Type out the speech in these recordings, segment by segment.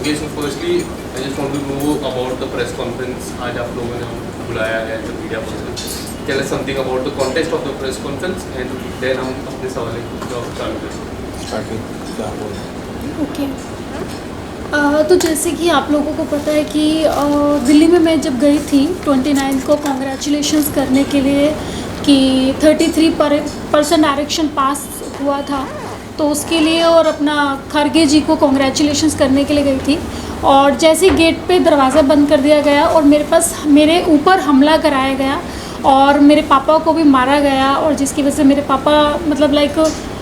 Okay, so firstly I just want to know about the press conference आज आप लोगों ने बुलाया है as a media person. Tell us something about the context of the press conference and then हम अपने सवाल जवाब चालू करेंगे। ओके, तो जैसे कि आप लोगों को पता है कि दिल्ली में मैं जब गई थी 29 को कॉन्ग्रेचुलेशंस करने के लिए कि 33% आरक्षण पास हुआ था, तो उसके लिए और अपना खरगे जी को कॉन्ग्रेचुलेशंस करने के लिए गई थी। और जैसे ही गेट पे दरवाज़ा बंद कर दिया गया और मेरे ऊपर हमला कराया गया और मेरे पापा को भी मारा गया, और जिसकी वजह से मेरे पापा मतलब लाइक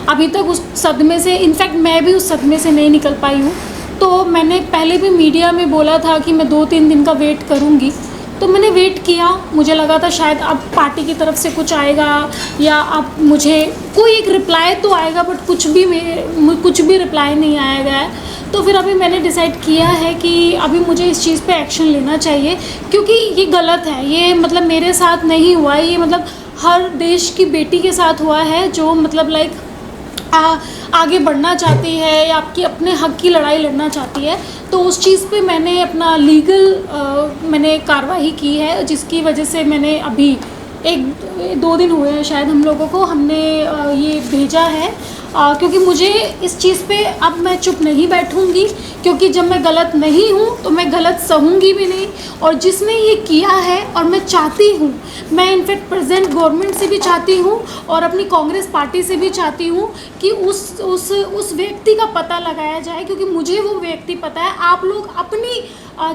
अभी तक उस सदमे से, इनफैक्ट मैं भी उस सदमे से नहीं निकल पाई हूँ। तो मैंने पहले भी मीडिया में बोला था कि मैं 2-3 दिन का वेट करूँगी, तो मैंने वेट किया। मुझे लगा था शायद अब पार्टी की तरफ से कुछ आएगा या अब मुझे कोई एक रिप्लाई तो आएगा, बट कुछ भी रिप्लाई नहीं आया गया है। तो फिर अभी मैंने डिसाइड किया है कि अभी मुझे इस चीज़ पे एक्शन लेना चाहिए, क्योंकि ये गलत है। ये मतलब मेरे साथ नहीं हुआ है, ये मतलब हर देश की बेटी के साथ हुआ है जो मतलब लाइक आगे बढ़ना चाहती है या आपकी अपने हक की लड़ाई लड़ना चाहती है। तो उस चीज़ पे मैंने अपना मैंने कार्रवाई की है, जिसकी वजह से मैंने अभी 1-2 दिन हुए हैं शायद हम लोगों को हमने ये भेजा है, क्योंकि मुझे इस चीज़ पे अब मैं चुप नहीं बैठूंगी, क्योंकि जब मैं गलत नहीं हूँ तो मैं गलत सहूँगी भी नहीं। और जिसने ये किया है, और मैं चाहती हूँ, मैं इनफैक्ट प्रेजेंट गवर्नमेंट से भी चाहती हूँ और अपनी कांग्रेस पार्टी से भी चाहती हूँ कि उस व्यक्ति का पता लगाया जाए, क्योंकि मुझे वो व्यक्ति पता है। आप लोग अपनी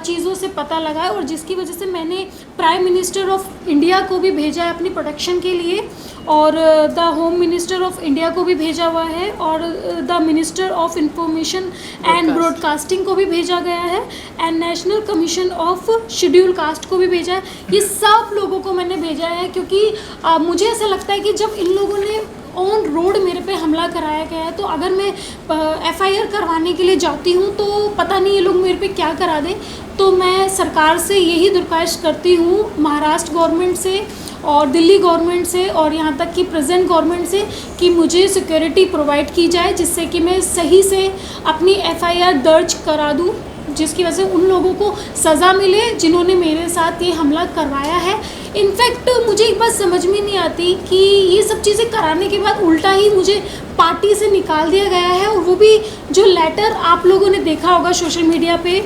चीज़ों से पता लगाए, और जिसकी वजह से मैंने प्राइम मिनिस्टर ऑफ इंडिया को भी भेजा है अपनी प्रोटेक्शन के लिए, और the home minister of India को भी भेजा हुआ है, और the minister of information and broadcasting को भी भेजा गया है, and national commission of schedule caste को भी भेजा है। ये सब लोगों को मैंने भेजा है, क्योंकि मुझे ऐसा लगता है कि जब इन लोगों ने ऑन रोड मेरे पे हमला कराया गया है, तो अगर मैं FIR करवाने के लिए जाती हूँ तो पता नहीं ये लोग मेरे पे क्या करा दें। तो मैं सरकार से यही दरख्वास्त करती हूँ, महाराष्ट्र गवर्नमेंट से और दिल्ली गवर्नमेंट से और यहाँ तक कि प्रेजेंट गवर्नमेंट से, कि मुझे सिक्योरिटी प्रोवाइड की जाए, जिससे कि मैं सही से अपनी FIR दर्ज करा दूँ, जिसकी वजह से उन लोगों को सज़ा मिले जिन्होंने मेरे साथ ये हमला करवाया है। इनफैक्ट मुझे एक बात समझ में नहीं आती कि ये सब चीज़ें कराने के बाद उल्टा ही मुझे पार्टी से निकाल दिया गया है, और वो भी जो लेटर आप लोगों ने देखा होगा सोशल मीडिया पे।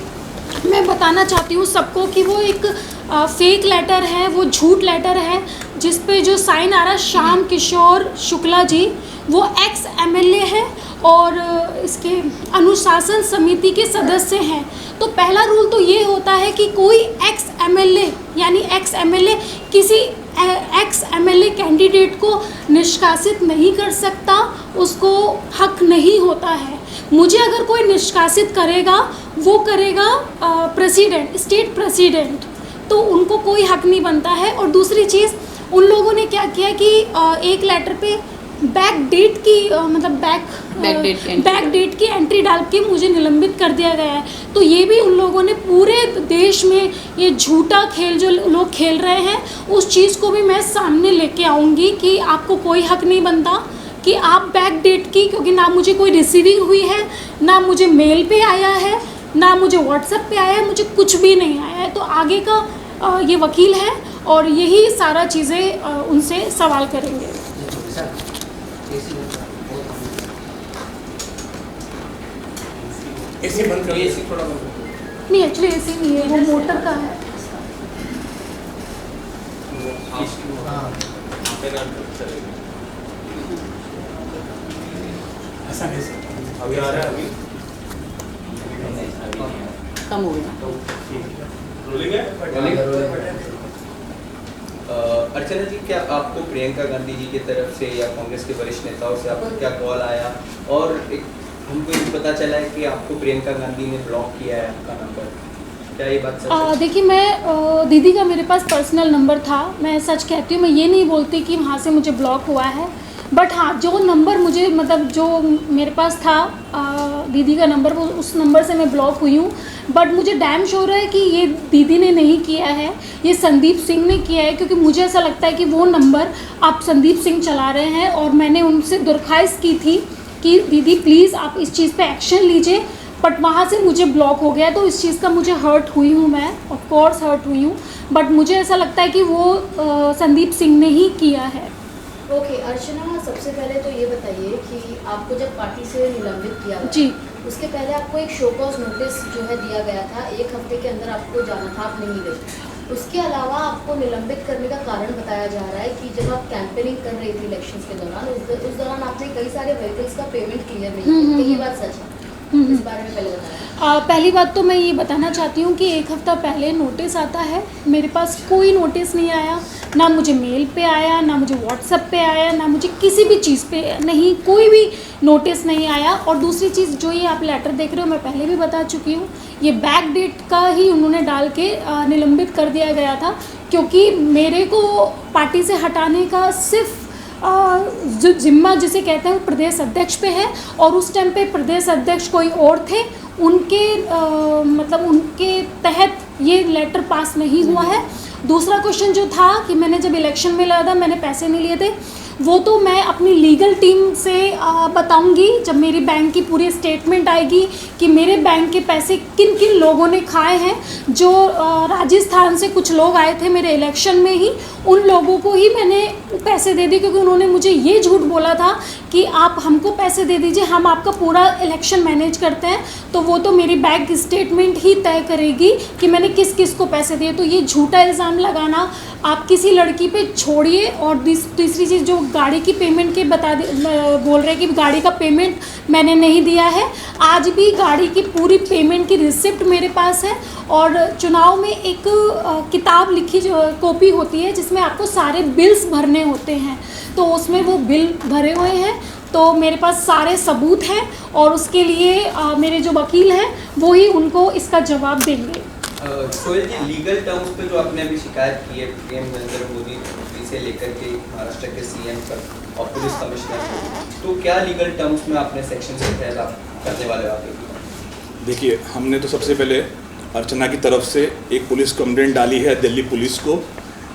मैं बताना चाहती हूँ सबको कि वो एक फेक लेटर है, वो झूठ लेटर है, जिस पे जो साइन आ रहा है श्याम किशोर शुक्ला जी, वो एक्स MLA है और इसके अनुशासन समिति के सदस्य हैं। तो पहला रूल तो ये होता है कि कोई एक्स MLA यानी एक्स MLA किसी एक्स MLA कैंडिडेट को निष्कासित नहीं कर सकता, उसको हक नहीं होता है। मुझे अगर कोई निष्कासित करेगा, वो करेगा प्रेसिडेंट, स्टेट प्रेसिडेंट, तो उनको कोई हक नहीं बनता है। और दूसरी चीज़, उन लोगों ने क्या किया कि एक लेटर पे बैक डेट की मतलब बैक डेट की एंट्री डाल के मुझे निलंबित कर दिया गया है। तो ये भी उन लोगों ने पूरे देश में ये झूठा खेल जो लोग खेल रहे हैं, उस चीज़ को भी मैं सामने लेके आऊँगी कि आपको कोई हक नहीं बनता कि आप बैक डेट की, क्योंकि ना मुझे कोई रिसीविंग हुई है, ना मुझे मेल पे आया है, ना मुझे व्हाट्सएप पे आया है, मुझे कुछ भी नहीं आया है। तो आगे का ये वकील है और यही सारा चीज़ें उनसे सवाल करेंगे। एसी बंद करिए, एसी थोड़ा बंद करिए। नहीं, एक्चुअली एसी नहीं है, वो मोटर का है। ऐसा कैसे अभी आ रहा है? अभी कम हो गया। रोलिंग है। अर्चना जी, क्या आपको प्रियंका गांधी जी की तरफ से या कांग्रेस के वरिष्ठ नेताओं से आपको क्या कॉल आया, और हमको ये पता चला है कि आपको प्रियंका गांधी ने ब्लॉक किया है आपका नंबर, क्या ये बात सच है? देखिए, मैं दीदी का मेरे पास पर्सनल नंबर था, मैं सच कहती हूँ, मैं ये नहीं बोलती कि वहाँ से मुझे ब्लॉक हुआ है, बट हाँ, जो नंबर मुझे मतलब जो मेरे पास था दीदी का नंबर, वो उस नंबर से मैं ब्लॉक हुई हूँ। बट मुझे डैम श्योर है कि ये दीदी ने नहीं किया है, ये संदीप सिंह ने किया है, क्योंकि मुझे ऐसा लगता है कि वो नंबर आप संदीप सिंह चला रहे हैं। और मैंने उनसे दरख्वास्त की थी कि दीदी प्लीज़ आप इस चीज़ पे एक्शन लीजिए, बट वहाँ से मुझे ब्लॉक हो गया, तो इस चीज़ का मुझे हर्ट हुई हूँ मैं, ऑफ कोर्स हर्ट हुई हूँ, बट मुझे ऐसा लगता है कि वो संदीप सिंह ने ही किया है। ओके अर्चना, सबसे पहले तो ये बताइए कि आपको जब पार्टी से निलंबित किया गया, जी, उसके पहले आपको एक शो कॉज नोटिस जो है दिया गया था, 1 हफ्ते के अंदर आपको जाना था, आप नहीं गए। उसके अलावा आपको निलंबित करने का कारण बताया जा रहा है कि जब आप कैंपेनिंग कर रही थी इलेक्शंस के दौरान, उस दौरान आपने कई सारे व्हीकल्स का पेमेंट क्लियर नहीं किया। ये बात सच है? इस बारे में पहले बताया। पहली बात तो मैं ये बताना चाहती हूँ कि 1 हफ़्ता पहले नोटिस आता है, मेरे पास कोई नोटिस नहीं आया, ना मुझे मेल पे आया, ना मुझे व्हाट्सएप पे आया, ना मुझे किसी भी चीज़ पे नहीं, कोई भी नोटिस नहीं आया। और दूसरी चीज़, जो ये आप लेटर देख रहे हो, मैं पहले भी बता चुकी हूँ, ये बैक डेट का ही उन्होंने डाल के निलंबित कर दिया गया था, क्योंकि मेरे को पार्टी से हटाने का सिर्फ जो जिम्मा जिसे कहते हैं प्रदेश अध्यक्ष पे है, और उस टाइम पे प्रदेश अध्यक्ष कोई और थे, उनके मतलब उनके तहत ये लेटर पास नहीं हुआ है। दूसरा क्वेश्चन जो था कि मैंने जब इलेक्शन में लड़ा था, मैंने पैसे नहीं लिए थे, वो तो मैं अपनी लीगल टीम से बताऊंगी जब मेरी बैंक की पूरी स्टेटमेंट आएगी कि मेरे बैंक के पैसे किन किन लोगों ने खाए हैं। जो राजस्थान से कुछ लोग आए थे मेरे इलेक्शन में ही, उन लोगों को ही मैंने पैसे दे दिए, क्योंकि उन्होंने मुझे ये झूठ बोला था कि आप हमको पैसे दे दीजिए, हम आपका पूरा इलेक्शन मैनेज करते हैं। तो वो तो मेरी बैंक स्टेटमेंट ही तय करेगी कि मैंने किस किस को पैसे दिए। तो ये झूठा इल्ज़ाम लगाना आप किसी लड़की पे छोड़िए। और तीसरी चीज़, जो गाड़ी की पेमेंट के बोल रहे हैं कि गाड़ी का पेमेंट मैंने नहीं दिया है, आज भी गाड़ी की पूरी पेमेंट की रिसिप्ट मेरे पास है। और चुनाव में एक किताब लिखी जो कॉपी होती है जिसमें आपको सारे बिल्स भरने होते हैं, तो उसमें वो बिल भरे हुए हैं, तो मेरे पास सारे सबूत हैं, और उसके लिए मेरे जो वकील हैं वो ही उनको इसका जवाब देंगे। सोहेल जी, लीगल टर्म्स पे जो आपने अभी शिकायत की है पीएम नरेंद्र मोदी से लेकर के महाराष्ट्र के सीएम तक और पुलिस कमिश्नर तक, तो क्या लीगल टर्म्स में आपने सेक्शन के तहत आप करने वाले हो आगे? देखिए, हमने तो सबसे पहले अर्चना की तरफ से एक पुलिस कंप्लेंट डाली है दिल्ली पुलिस को।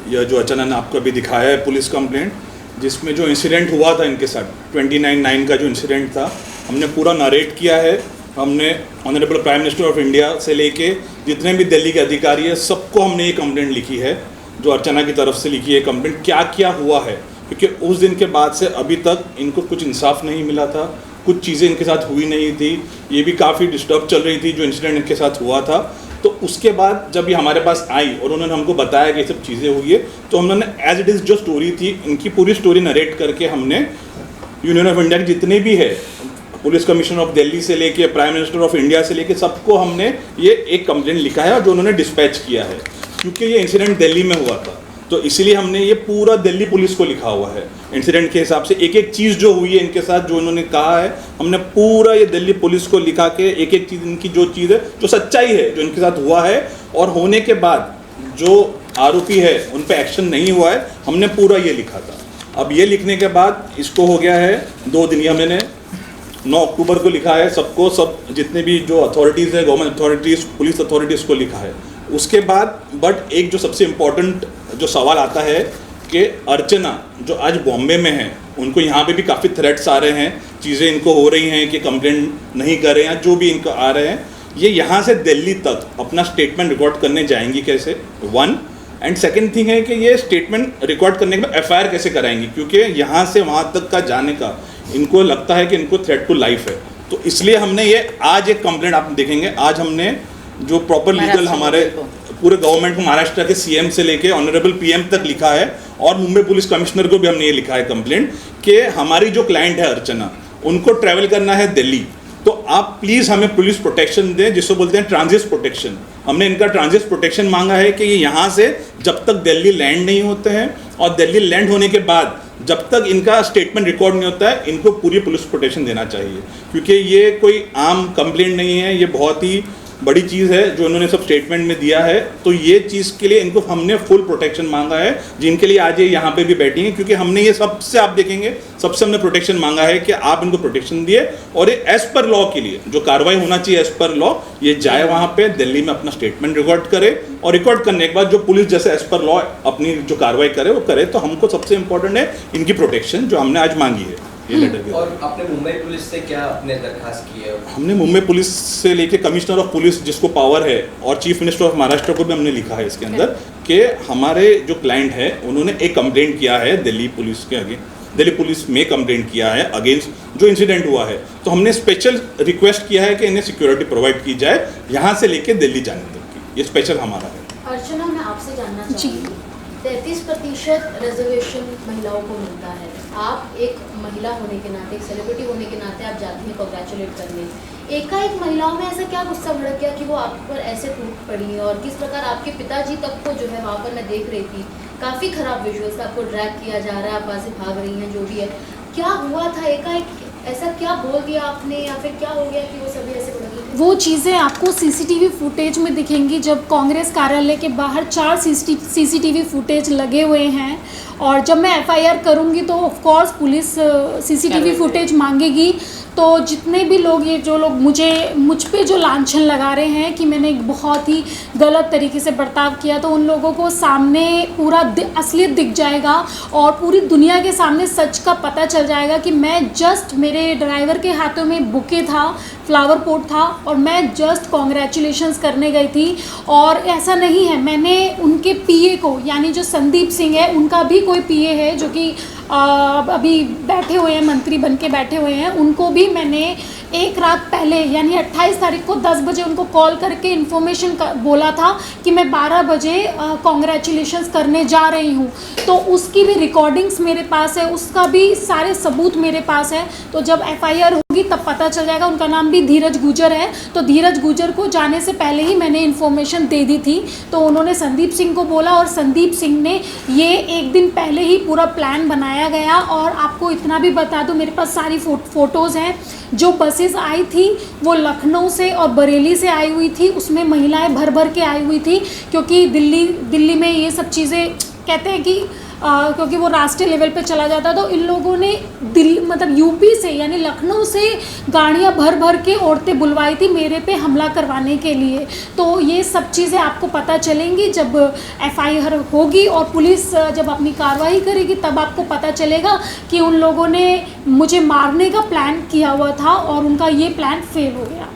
यह जो अर्चना ने आपको अभी दिखाया है पुलिस कंप्लेंट, जिसमें जो इंसिडेंट हुआ था इनके साथ 29/9 का जो इंसिडेंट था, हमने पूरा नरेट किया है। हमने honourable prime minister of India से लेके जितने भी दिल्ली के अधिकारी है, सबको हमने ये कंप्लेंट लिखी है, जो अर्चना की तरफ से लिखी है कंप्लेंट, क्या क्या हुआ है। क्योंकि उस दिन के बाद से अभी तक इनको कुछ इंसाफ नहीं मिला था, कुछ चीज़ें इनके साथ हुई नहीं थी, ये भी काफ़ी डिस्टर्ब चल रही थी जो इंसिडेंट इनके साथ हुआ था। तो उसके बाद जब ये हमारे पास आई और उन्होंने हमको बताया कि ये सब चीज़ें हुई है, तो हमने एज इट इज़ जो स्टोरी थी, इनकी पूरी स्टोरी नरेट करके हमने यूनियन ऑफ इंडिया के जितने भी है, पुलिस कमिश्नर ऑफ दिल्ली से लेके प्राइम मिनिस्टर ऑफ इंडिया से लेके सबको हमने ये एक कंप्लेंट लिखा है, और जो उन्होंने डिस्पैच किया है। क्योंकि ये इंसिडेंट दिल्ली में हुआ था, तो इसीलिए हमने ये पूरा दिल्ली पुलिस को लिखा हुआ है। इंसिडेंट के हिसाब से एक एक चीज़ जो हुई है इनके साथ, जो उन्होंने कहा है, हमने पूरा ये दिल्ली पुलिस को लिखा के एक एक चीज़, इनकी जो चीज़ है, जो सच्चाई है, जो इनके साथ हुआ है, और होने के बाद जो आरोपी है उन पर एक्शन नहीं हुआ है, हमने पूरा ये लिखा था। अब ये लिखने के बाद इसको हो गया है 2 दिन, या मैंने 9 अक्टूबर को लिखा है सबको, सब जितने भी जो अथॉरिटीज़ है, गवर्नमेंट अथॉरिटीज़, पुलिस अथॉरिटीज़ को लिखा है। उसके बाद बट एक जो सबसे इम्पोर्टेंट जो सवाल आता है कि अर्चना जो आज बॉम्बे में है, उनको यहाँ पे भी काफ़ी थ्रेट्स आ रहे हैं, चीज़ें इनको हो रही हैं कि कंप्लेंट नहीं कर रहे हैं, जो भी इनको आ रहे हैं, ये यहाँ से दिल्ली तक अपना स्टेटमेंट रिकॉर्ड करने जाएंगी कैसे, 1। एंड सेकेंड थिंग है कि ये स्टेटमेंट रिकॉर्ड करने के बाद एफआईआर कैसे कराएंगी, क्योंकि यहाँ से वहाँ तक का जाने का इनको लगता है कि इनको थ्रेट टू लाइफ है। तो इसलिए हमने ये आज एक कंप्लेंट आप देखेंगे, आज हमने जो प्रॉपर लीगल हमारे पूरे गवर्नमेंट को, महाराष्ट्र के सीएम से लेके ऑनरेबल पीएम तक लिखा है, और मुंबई पुलिस कमिश्नर को भी हमने ये लिखा है कंप्लेंट कि हमारी जो क्लाइंट है अर्चना, उनको ट्रैवल करना है दिल्ली, तो आप प्लीज़ हमें पुलिस प्रोटेक्शन दें, जिसको बोलते हैं ट्रांजिट प्रोटेक्शन। हमने इनका ट्रांजिट प्रोटेक्शन मांगा है कि ये यहाँ से जब तक दिल्ली लैंड नहीं होते हैं, और दिल्ली लैंड होने के बाद जब तक इनका स्टेटमेंट रिकॉर्ड नहीं होता है, इनको पूरी पुलिस प्रोटेक्शन देना चाहिए। क्योंकि ये कोई आम कंप्लेंट नहीं है, ये बहुत ही बड़ी चीज़ है जो उन्होंने सब स्टेटमेंट में दिया है। तो ये चीज़ के लिए इनको हमने फुल प्रोटेक्शन मांगा है, जिनके लिए आज ये यहाँ पे भी बैठी हैं, क्योंकि हमने ये सबसे, आप देखेंगे, सबसे हमने प्रोटेक्शन मांगा है कि आप इनको प्रोटेक्शन दिए, और ये एज़ पर लॉ के लिए जो कार्रवाई होना चाहिए एज़ पर लॉ, ये जाए वहाँ पे दिल्ली में अपना स्टेटमेंट रिकॉर्ड करे, और रिकॉर्ड करने के बाद जो पुलिस जैसे एज़ पर लॉ अपनी जो कार्रवाई करे वो करे। तो हमको सबसे इंपॉर्टेंट है इनकी प्रोटेक्शन, जो हमने आज मांगी है। ये लेटर के और आपने मुंबई पुलिस से क्या अपने दरखास्त की है? हमने मुंबई पुलिस से लेके कमिश्नर ऑफ पुलिस जिसको पावर है और चीफ मिनिस्टर ऑफ महाराष्ट्र को भी हमने लिखा है इसके अंदर कि हमारे जो क्लाइंट है उन्होंने एक कंप्लेंट किया है दिल्ली पुलिस के आगे, दिल्ली पुलिस में कंप्लेंट किया है अगेंस्ट जो इंसिडेंट हुआ है। तो हमने स्पेशल रिक्वेस्ट किया है कि इन्हें सिक्योरिटी प्रोवाइड की जाए यहाँ से लेके दिल्ली जाने तक की, ये स्पेशल हमारा है। अर्चना, मैं आपसे जानना चाहूँगी, 33% रिजर्वेशन महिलाओं को मिलता है। आप एक महिला होने के नाते, एक सेलिब्रिटी होने के नाते आप जाती हैं कॉन्ग्रेचुलेट करने, एकाएक महिलाओं में ऐसा क्या गुस्सा भड़क गया कि वो आप पर ऐसे टूट पड़ी, और किस प्रकार आपके पिताजी तक को जो है वहाँ पर मैं देख रही थी, काफ़ी ख़राब विजुअल्स, आपको ड्रैग किया जा रहा है, आप वहाँ से भाग रही हैं, जो भी है, क्या हुआ था एकाएक? ऐसा क्या बोल दिया आपने या फिर क्या हो गया कि वो सभी ऐसे भड़क गए? वो चीज़ें आपको सीसीटीवी फुटेज में दिखेंगी। जब कांग्रेस कार्यालय के बाहर 4 सीसीटीवी फुटेज लगे हुए हैं, और जब मैं एफआईआर करूंगी तो of course police CCTV footage मांगेगी। तो जितने भी लोग, ये जो लोग मुझ पे जो लांछन लगा रहे हैं कि मैंने एक बहुत ही गलत तरीके से बर्ताव किया, तो उन लोगों को सामने पूरा असलियत दिख जाएगा और पूरी दुनिया के सामने सच का पता चल जाएगा कि मैं जस्ट, मेरे ड्राइवर के हाथों में बुके था, फ्लावर पोट था, और मैं जस्ट कॉन्ग्रेचुलेशंस करने गई थी। और ऐसा नहीं है, मैंने उनके पीए को, यानी जो संदीप सिंह है, उनका भी कोई पीए है जो कि अभी बैठे हुए हैं, मंत्री बन के बैठे हुए हैं, उनको भी मैंने एक रात पहले यानी 28 तारीख को 10 बजे उनको कॉल करके इन्फॉर्मेशन बोला था कि मैं 12 बजे कॉन्ग्रेचुलेशंस करने जा रही हूँ। तो उसकी भी रिकॉर्डिंग्स मेरे पास है, उसका भी सारे सबूत मेरे पास है। तो जब एफआईआर होगी तब पता चल जाएगा। उनका नाम भी धीरज गुजर है। तो धीरज गुजर को जाने से पहले ही मैंने इन्फॉर्मेशन दे दी थी। तो उन्होंने संदीप सिंह को बोला और संदीप सिंह ने ये एक दिन पहले ही पूरा प्लान बनाया गया। और आपको इतना भी बता दूं, मेरे पास सारी फ़ोटोज़ हैं। जो बसेस आई थी वो लखनऊ से और बरेली से आई हुई थी, उसमें महिलाएं भर भर के आई हुई थी, क्योंकि दिल्ली में ये सब चीज़ें कहते हैं कि क्योंकि वो राष्ट्रीय लेवल पे चला जाता। तो इन लोगों ने मतलब यूपी से यानी लखनऊ से गाड़ियां भर भर के औरतें बुलवाई थी मेरे पे हमला करवाने के लिए। तो ये सब चीज़ें आपको पता चलेंगी जब एफआईआर होगी और पुलिस जब अपनी कार्रवाई करेगी, तब आपको पता चलेगा कि उन लोगों ने मुझे मारने का प्लान किया हुआ था और उनका ये प्लान फेल हो गया।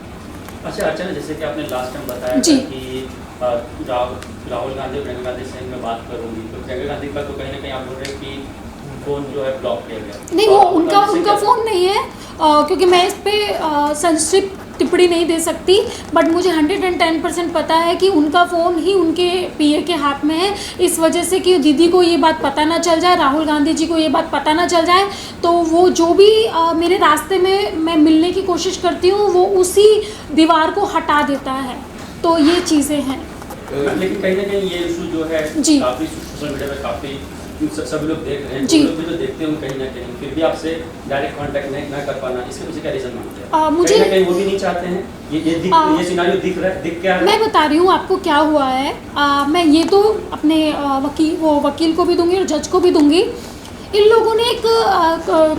अच्छा अर्चना, जैसे कि आपने लास्ट टाइम बताया जी। था कि राहुल गांधी, प्रियंका गांधी से मैं बात करूंगी, तो प्रियंका गांधी का तो कहीं ना कहीं आप बोल रहे हैं कि फोन जो है ब्लॉक किया गया। नहीं, वो उनका फ़ोन नहीं है, क्योंकि मैं इस पर संक्षिप्त टिप्पणी नहीं दे सकती। बट मुझे 110% पता है कि उनका फ़ोन ही उनके पीए के हाथ में है। इस वजह से कि दीदी को ये बात पता ना चल जाए, राहुल गांधी जी को ये बात पता ना चल जाए, तो वो जो भी मेरे रास्ते में मैं मिलने की कोशिश करती हूँ वो उसी दीवार को हटा देता है। तो ये चीज़ें हैं। लेकिन कहीं ना कहीं ये इशू जो है जी। काफ़ी सोशल मीडिया पे काफ़ी सभी लोग देख रहे हैं, जी। लोग भी जो देखते हैं कहीं ना कहीं फिर भी आपसे डायरेक्ट कांटेक्ट नहीं कर पाना, इसके पीछे क्या रीजन मानते हैं? मुझे कहीं ना कहीं वो भी नहीं चाहते हैं, ये सिनारियो दिख रहा है, दिख क्या रहा है? मैं बता रही हूँ आपको क्या हुआ है। मैं ये तो अपने वकील को भी दूंगी और जज को भी दूंगी। इन लोगों ने एक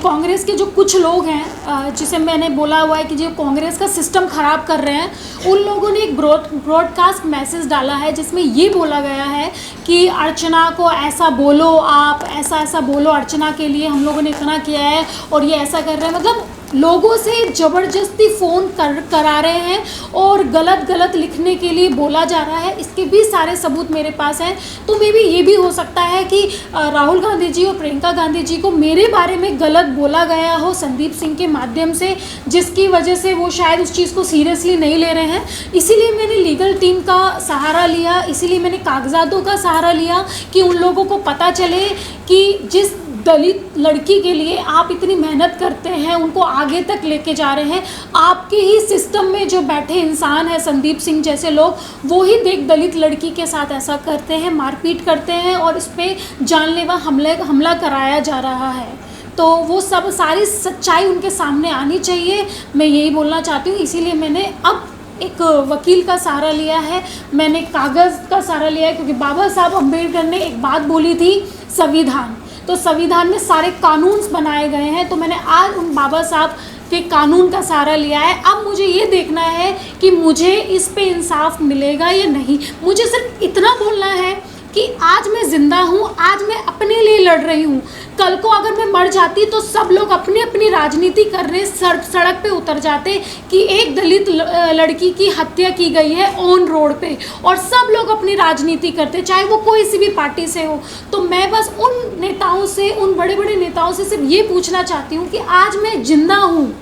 कांग्रेस के जो कुछ लोग हैं, जिसे मैंने बोला हुआ है कि जो कांग्रेस का सिस्टम ख़राब कर रहे हैं, उन लोगों ने एक ब्रॉडकास्ट मैसेज डाला है जिसमें ये बोला गया है कि अर्चना को ऐसा बोलो, आप ऐसा बोलो अर्चना के लिए, हम लोगों ने इतना किया है और ये ऐसा कर रहे हैं। मतलब लोगों से ज़बरदस्ती फ़ोन करा रहे हैं और गलत लिखने के लिए बोला जा रहा है। इसके भी सारे सबूत मेरे पास हैं। तो मे बी ये भी हो सकता है कि राहुल गांधी जी और प्रियंका गांधी जी को मेरे बारे में गलत बोला गया हो संदीप सिंह के माध्यम से, जिसकी वजह से वो शायद उस चीज़ को सीरियसली नहीं ले रहे हैं। इसीलिए मैंने लीगल टीम का सहारा लिया, इसीलिए मैंने कागजातों का सहारा लिया कि उन लोगों को पता चले कि जिस दलित लड़की के लिए आप इतनी मेहनत करते हैं, उनको आगे तक लेके जा रहे हैं, आपके ही सिस्टम में जो बैठे इंसान है संदीप सिंह जैसे लोग, वो ही देख दलित लड़की के साथ ऐसा करते हैं, मारपीट करते हैं और इस पर जानलेवा हमला कराया जा रहा है। तो वो सब सारी सच्चाई उनके सामने आनी चाहिए, मैं यही बोलना चाहती हूँ। इसीलिए मैंने अब एक वकील का सहारा लिया है, मैंने कागज़ का सहारा लिया है, क्योंकि बाबा साहब अम्बेडकर ने एक बात बोली थी, संविधान। तो संविधान में सारे कानून बनाए गए हैं। तो मैंने आज उन बाबा साहब के कानून का सहारा लिया है। अब मुझे ये देखना है कि मुझे इस पे इंसाफ मिलेगा या नहीं। मुझे सिर्फ इतना बोलना है कि आज मैं ज़िंदा हूँ, आज मैं अपने लिए लड़ रही हूँ। कल को अगर मैं मर जाती तो सब लोग अपनी अपनी राजनीति करने सड़क पे उतर जाते कि एक दलित लड़की की हत्या की गई है ऑन रोड पे, और सब लोग अपनी राजनीति करते, चाहे वो कोई सी भी पार्टी से हो। तो मैं बस उन नेताओं से, उन बड़े बड़े नेताओं से सिर्फ ये पूछना चाहती हूँ कि आज मैं जिंदा हूँ,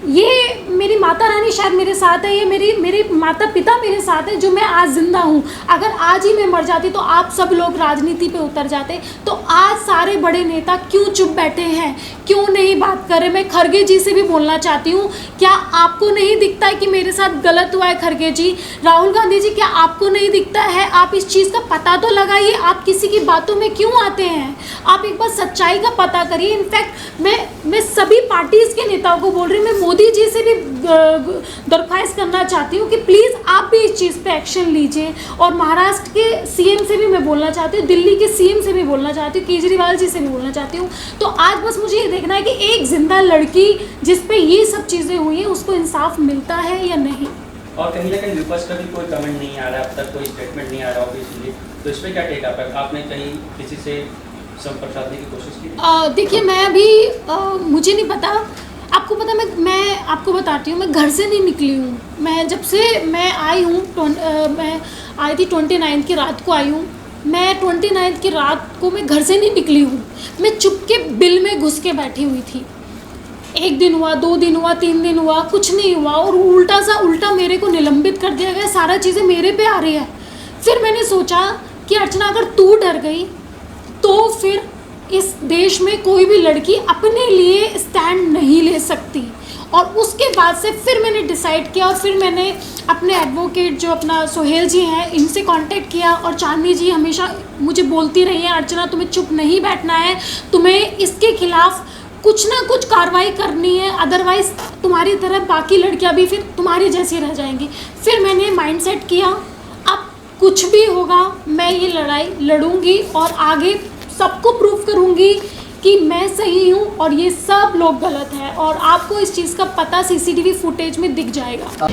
ये मेरी माता रानी शायद मेरे साथ है, ये मेरे माता पिता मेरे साथ है, जो मैं आज ज़िंदा हूँ। अगर आज ही मैं मर जाती तो आप सब लोग राजनीति पे उतर जाते। तो आज सारे बड़े नेता क्यों चुप बैठे हैं, क्यों नहीं बात कर रहे? मैं खरगे जी से भी बोलना चाहती हूँ, क्या आपको नहीं दिखता है कि मेरे साथ गलत हुआ है? खरगे जी, राहुल गांधी जी, क्या आपको नहीं दिखता है? आप इस चीज़ का पता तो लगाइए, आप किसी की बातों में क्यों आते हैं? आप एक बार सच्चाई का पता करिए। इनफैक्ट मैं सभी पार्टीज़ के नेताओं को बोल रही हूँ, मैं मोदी जी से भी दरख्वास्त करना चाहती हूँ कि प्लीज़ आप भी इस चीज़ पे एक्शन लीजिए। और महाराष्ट्र के सीएम से भी मैं बोलना चाहती हूँ, दिल्ली के सीएम से भी बोलना चाहती हूँ, केजरीवाल जी से भी बोलना चाहती हूँ। तो आज बस मुझे ये देखना है कि एक जिंदा लड़की जिस पे ये सब चीज़ें हुई हैं उसको इंसाफ मिलता है या नहीं। और कहीं ना कहीं विपक्ष का भी कोई कमेंट नहीं आ रहा, अब तक कोई स्टेटमेंट नहीं आ रहा ऑफिशियली, तो इस पर क्या टेक आप है? आपने कहीं किसी से संपर्क साधने की कोशिश की? देखिए, मैं अभी मुझे नहीं पता, आपको पता, मैं आपको बताती हूँ, मैं घर से नहीं निकली हूँ। मैं जब से मैं आई हूँ, मैं आई थी 29 की रात को आई हूँ। मैं 29 की रात को मैं घर से नहीं निकली हूँ, मैं चुपके बिल में घुस के बैठी हुई थी। 1 दिन हुआ, 2 दिन हुआ, 3 दिन हुआ, कुछ नहीं हुआ, और उल्टा मेरे को निलंबित कर दिया गया, सारा चीज़ें मेरे पे आ रही है। फिर मैंने सोचा कि अर्चना, अगर तू डर गई तो फिर इस देश में कोई भी लड़की अपने लिए स्टैंड नहीं ले सकती। और उसके बाद से फिर मैंने डिसाइड किया, और फिर मैंने अपने एडवोकेट जो अपना सोहेल जी हैं, इनसे कांटेक्ट किया। और चांदनी जी हमेशा मुझे बोलती रही हैं, अर्चना तुम्हें चुप नहीं बैठना है, तुम्हें इसके खिलाफ कुछ ना कुछ कार्रवाई करनी है, अदरवाइज़ तुम्हारी तरह बाकी लड़कियां भी फिर तुम्हारी जैसी रह जाएंगी। फिर मैंने माइंड सेट किया, अब कुछ भी होगा मैं ये लड़ाई लड़ूंगी और आगे सबको प्रूव करूंगी कि मैं सही हूँ और ये सब लोग गलत हैं। और आपको इस चीज़ का पता सीसीटीवी फुटेज में दिख जाएगा।